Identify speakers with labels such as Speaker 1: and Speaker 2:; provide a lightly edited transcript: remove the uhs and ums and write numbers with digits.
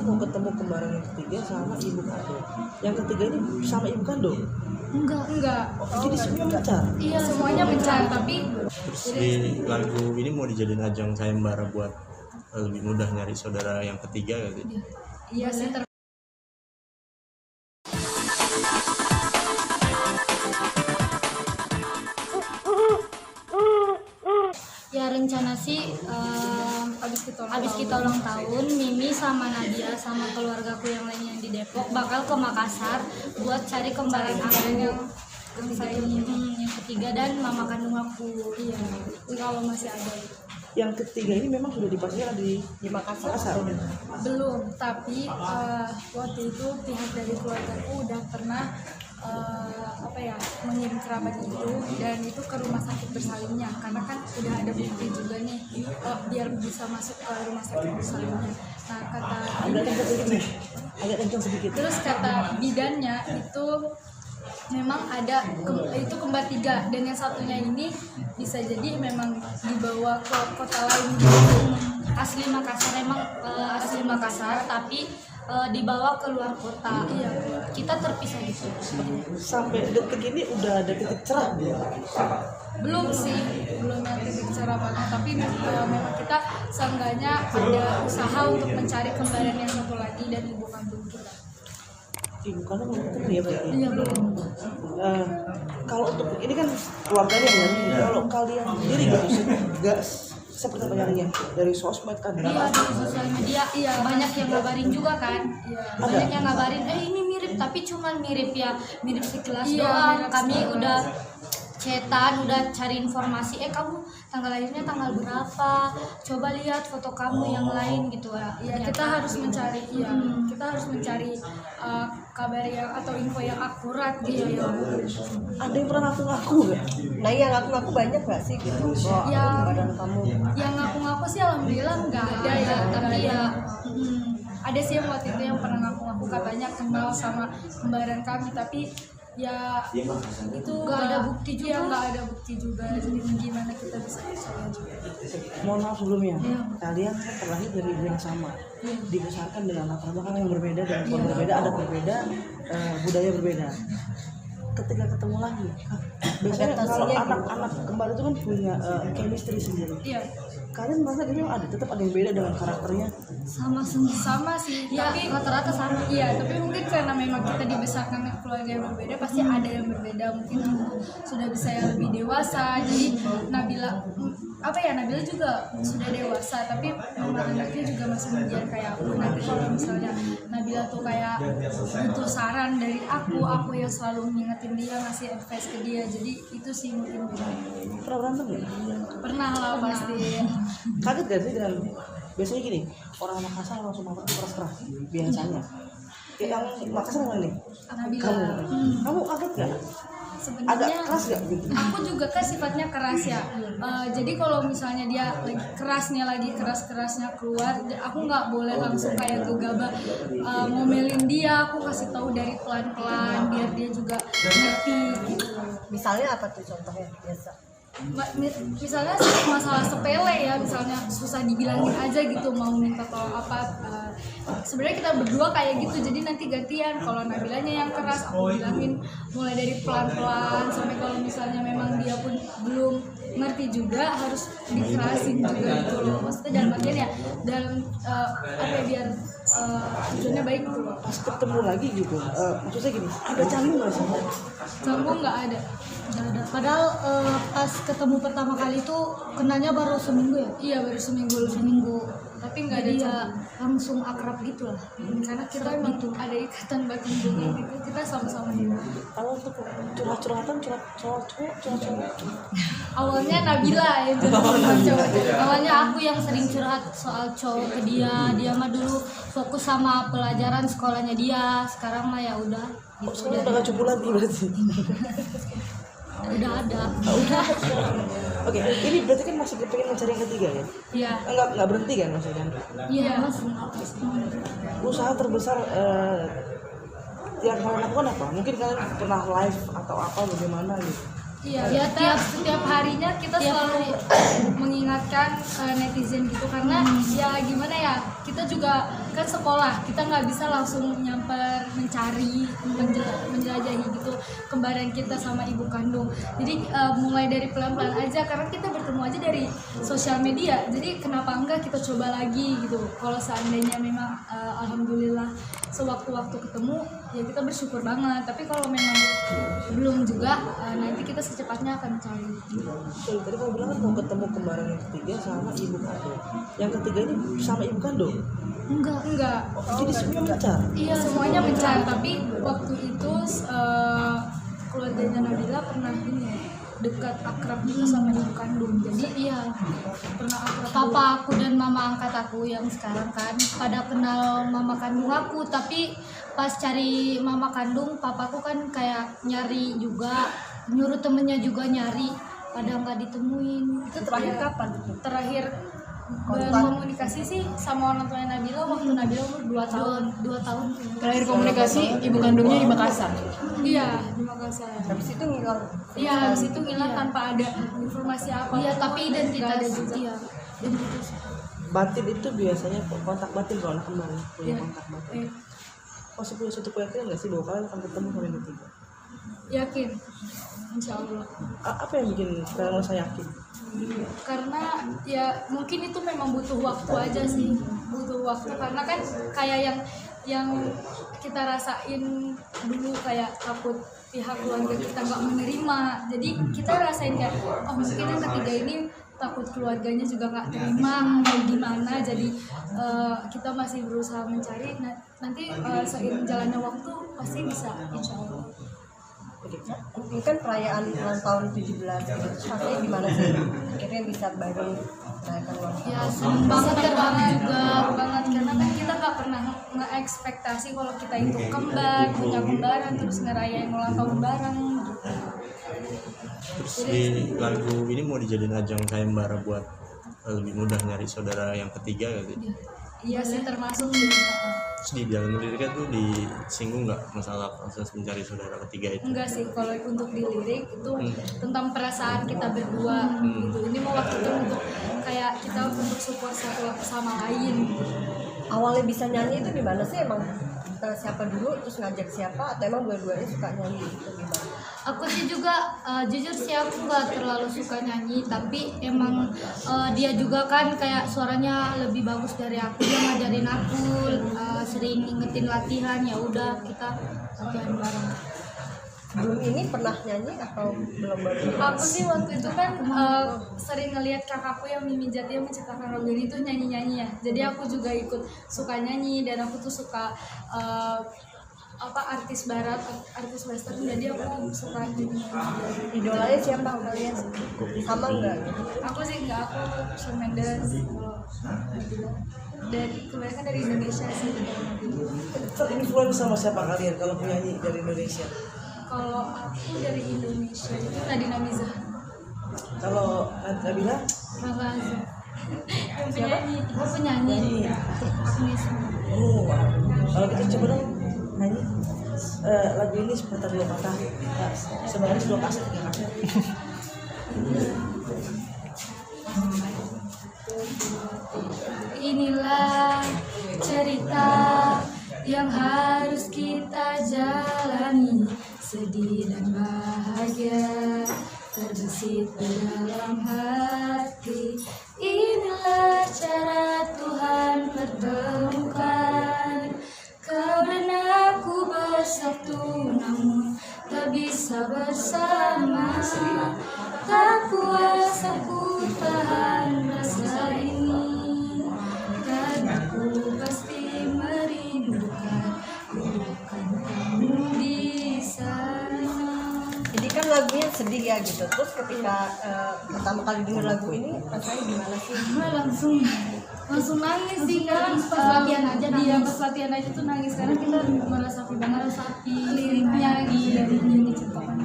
Speaker 1: mau ketemu kembaran yang ketiga sama ibu kandung. Yang ketiga ini sama ibu kandung?
Speaker 2: Enggak.
Speaker 1: Jadi semua mencar?
Speaker 2: Iya, semuanya mencar, tapi
Speaker 3: Terus di lagu ini mau dijadiin ajang sayembara buat lebih mudah nyari saudara yang ketiga gitu.
Speaker 2: iya sih ya rencana sih abis kita ulang tahun, Mimi sama Nadia sama keluargaku yang lain yang di Depok bakal ke Makassar buat cari kembaran aku yang ketiga dan mama kandung aku. Iya, kalau masih ada.
Speaker 1: Yang ketiga ini memang sudah dipastikan di Makassar.
Speaker 2: Belum, tapi waktu itu pihak dari keluargaku udah pernah mengirim kerabat itu, dan itu ke rumah sakit bersalinnya karena kan udah ada bukti juga nih biar bisa masuk ke rumah sakit bersalinnya. Nah
Speaker 1: agak kencang sedikit.
Speaker 2: Terus kata bidannya itu memang ada itu kembar tiga, dan yang satunya ini bisa jadi memang dibawa ke kota lain gitu. Asli Makassar, memang asli Makassar, tapi dibawa ke luar kota. Iya, kita terpisah gitu.
Speaker 1: Sampai detik ini udah ada titik cerah belum?
Speaker 2: Belum sih, belum ada titik cerah banget, tapi memang kita seenggaknya ada usaha untuk mencari kembaran yang satu lagi dan ibu kandung kita.
Speaker 1: Ibu kandung belum ketemu ya berarti?
Speaker 2: Iya, belum.
Speaker 1: Kalau untuk ini kan keluarganya kan, kalau kalian sendiri gitu sih, nggak seperti apa nyarinya dari sosmed kan?
Speaker 2: Iya, dari sosial media, iya banyak yang ngabarin juga kan. Iya, banyak yang ngabarin, ini mirip, tapi cuman mirip sekilas doang. Kami udah chatan, udah cari informasi, kamu tanggal lahirnya tanggal berapa, coba lihat foto kamu yang lain gitu ya. Iya, kita harus mencari, kita harus mencari kabar yang atau info yang akurat gitu.
Speaker 1: Ada yang pernah ngaku nggak?
Speaker 4: Nah, yang ngaku-ngaku banyak nggak sih gitu? Badan kamu.
Speaker 2: Yang ngaku-ngaku sih alhamdulillah nggak ada ya, tapi ya ada sih yang waktu itu yang pernah ngaku-ngaku katanya kenal sama kembaran kami, tapi ya itu nggak ada bukti juga. Nggak ada bukti juga, jadi gimana kita bisa percaya juga.
Speaker 1: Mohon maaf sebelumnya, kalian terlahir dari ibu yang sama, dibesarkan dengan latar belakang yang berbeda, dan berbeda, adat berbeda, budaya berbeda. Ketika ketemu lagi, biasanya kalau anak-anak kembar itu kan punya chemistry sendiri.
Speaker 2: Iya.
Speaker 1: Kalian merasa ini tetap ada yang beda dengan karakternya?
Speaker 2: Sama sih ya, tapi rata-rata sama. Iya, tapi mungkin karena memang kita dibesarkan dengan keluarga yang berbeda, pasti ada yang berbeda. Mungkin aku sudah bisa yang lebih dewasa, jadi Nabila juga sudah dewasa, tapi anaknya juga masih muda kayak aku. Nanti kalau misalnya Nabila tuh kayak butuh saran dari aku yang selalu mengingetin dia, ngasih advice ke dia, jadi itu sih mungkin beda.
Speaker 1: Pernah berantem nggak?
Speaker 2: Pernah lah pasti.
Speaker 1: Kaget gak sih dengan biasanya gini, orang Makassar langsung marah keras biasanya. Yang Makassar mana nih?
Speaker 2: Nabila.
Speaker 1: Kamu kaget gak?
Speaker 2: Sebenarnya
Speaker 1: Agak keras gak gitu?
Speaker 2: Aku juga kan sifatnya keras ya. Jadi kalau misalnya dia lagi keras-kerasnya keluar, aku nggak boleh langsung kayak gegabah ngomelin dia. Aku kasih tahu dari pelan-pelan biar dia juga ngerti gitu.
Speaker 4: Misalnya apa tuh contohnya biasa?
Speaker 2: Misalnya masalah sepele ya, misalnya susah dibilangin aja gitu, mau minta tolong apa, sebenarnya kita berdua kayak gitu, jadi nanti gantian. Kalau Nabilanya yang keras, aku bilangin mulai dari pelan-pelan sampai kalau misalnya memang dia pun belum ngerti juga harus dikerasin juga gitu loh. Maksudnya dalam artian ya dalam biar tujuannya baik gitu loh.
Speaker 1: Pas ketemu lagi gitu, maksudnya gini, ada canggung nggak sih?
Speaker 2: Canggung nggak ada. Padahal pas ketemu pertama kali itu kenanya baru seminggu ya? Iya, baru seminggu. Tapi nggak ada dia langsung akrab gitu lah. Karena kita emang ada ikatan batin juga gitu. Kita sama-sama gitu.
Speaker 1: Kalau untuk curhat-curhatan, curhat cowok.
Speaker 2: Awalnya Nabila ya cowok. Awalnya aku yang sering curhat soal cowok ke dia. Dia mah dulu fokus sama pelajaran sekolahnya dia. Sekarang mah ya udah.
Speaker 1: Sekarang udah gak cukup lagi berarti.
Speaker 2: Udah ada.
Speaker 1: Oke, ini berarti kan masih pengen mencari yang ketiga ya?
Speaker 2: Iya.
Speaker 1: Enggak berhenti kan maksudnya?
Speaker 2: Iya.
Speaker 1: Usaha terbesar yang kalian lakukan apa? Mungkin kalian pernah live atau apa bagaimana gitu?
Speaker 2: Iya, setiap harinya kita selalu mengingatkan netizen gitu, karena ya gimana ya, kita juga kan sekolah, kita nggak bisa langsung nyamper mencari menjelajahi gitu kembaran kita sama ibu kandung. Jadi mulai dari pelan-pelan aja, karena kita bertemu aja dari sosial media, jadi kenapa enggak kita coba lagi gitu. Kalau seandainya memang alhamdulillah sewaktu-waktu ketemu ya kita bersyukur banget, tapi kalau memang belum juga nanti kita secepatnya akan cari.
Speaker 1: Tadi kamu bilang kan mau ketemu kembaran yang ketiga sama ibu kandung. Yang ketiga ini sama ibu kandung.
Speaker 2: Enggak.
Speaker 1: Jadi semuanya mencar.
Speaker 2: Iya, semuanya mencar, tapi waktu itu keluarganya Nabila pernah ini dekat akrab juga sama ibu kandung. Jadi iya pernah akrab. Papa aku dan mama angkat aku yang sekarang kan pada kenal mama kandung aku, tapi pas cari mama kandung papaku kan kayak nyari juga, nyuruh temennya juga nyari, pada nggak ditemuin.
Speaker 4: Itu terakhir kapan?
Speaker 2: Terakhir berkomunikasi sih sama orang tuanya Nabila waktu Nabila umur 2 tahun.
Speaker 5: Terakhir komunikasi ibu kandungnya di Makassar.
Speaker 2: Iya, di Makassar.
Speaker 4: Habis itu ngilang.
Speaker 2: Iya, habis itu ngilang tanpa ada informasi apa. Iya, tapi identitas juga. Iya.
Speaker 1: Batin itu biasanya kontak batin kalau anak kembar ya, punya
Speaker 2: Iya.
Speaker 1: kontak batin.
Speaker 2: Iya.
Speaker 1: Masih punya suatu keyakinan nggak sih bahwa kalian akan ketemu sama yang ketiga?
Speaker 2: Yakin, insya Allah.
Speaker 1: Apa yang bikin kalian merasa yakin?
Speaker 2: Karena ya mungkin itu memang butuh waktu aja sih, butuh waktu, karena kan kayak yang kita rasain dulu, kayak takut pihak keluarga kita nggak menerima, jadi kita rasain kayak oh mungkin yang ketiga ini takut keluarganya juga nggak terima mau gimana, jadi kita masih berusaha mencari. Nanti seiring jalannya waktu pasti bisa, insya Allah.
Speaker 4: Mungkin kan perayaan ulang tahun 17 gitu, rasanya gimana sih? Akhirnya bisa bareng merayakan ulang tahun.
Speaker 2: Ya seneng banget juga banget, karena kan kita nggak pernah nge-ekspektasi kalau kita itu kembar, punya kembaran, terus ngerayain ulang tahun bareng.
Speaker 3: Terus di lagu ini mau dijadiin ajang sayembara buat lebih mudah nyari saudara yang ketiga gitu.
Speaker 2: Iya sih, termasuk sih.
Speaker 3: Terus di dalam liriknya tuh disinggung nggak masalah proses mencari saudara ketiga itu?
Speaker 2: Enggak sih, kalau untuk di lirik itu tentang perasaan kita berdua gitu. Ini mau waktu itu untuk kayak kita untuk support satu sama lain.
Speaker 4: Awalnya bisa nyanyi itu gimana sih emang? Siapa dulu terus ngajak siapa atau emang dua-duanya suka nyanyi gitu gimana?
Speaker 2: Aku sih juga jujur sih aku nggak terlalu suka nyanyi, tapi emang dia juga kan kayak suaranya lebih bagus dari aku, dia ngajarin aku, sering ngingetin latihan, ya udah kita latihan bareng.
Speaker 4: Belum ini pernah nyanyi atau belum baru?
Speaker 2: Aku sih waktu itu kan sering ngelihat kakakku yang Mimi Jati yang menciptakan lagu ini tuh nyanyi-nyanyi ya, jadi aku juga ikut suka nyanyi, dan aku tuh suka artis barat, artis western, jadi aku suka nyanyi.
Speaker 4: Idolanya siapa kalian? Sama enggak?
Speaker 2: Aku sih enggak, aku Shawn Mendes, dari kebanyakan dari Indonesia sih.
Speaker 1: Terinfluence sama siapa kalian kalau penyanyi dari Indonesia?
Speaker 2: Kalau aku dari Indonesia itu Nadina Miza,
Speaker 1: Kalau Nabila?
Speaker 2: Rangga Azhar. Yang penyanyi, Agnes.
Speaker 1: Oh, kalau kita coba dong nyanyi lagu ini seputar 2 kata. Ya, sebenarnya 2 kaset 3 kaset.
Speaker 2: Inilah cerita yang harus kita jalani, sedih dan bahagia terbesit di dalam hati. Inilah cara Tuhan pertemukan kau dan aku bersatu, namun tak bisa bersama. Tak kuasa ku tahan rasa ini, karena ku pasti merindukan kamu di sana.
Speaker 4: Jadi kan lagunya sedih ya gitu. Terus ketika pertama kali denger lagu ini rasanya gimana sih?
Speaker 2: langsung nangis sih kan, pas latihan aja nangis. Iya, pas latihan aja tuh nangis karena kita merasapi banget liriknya dari yang diciptakan.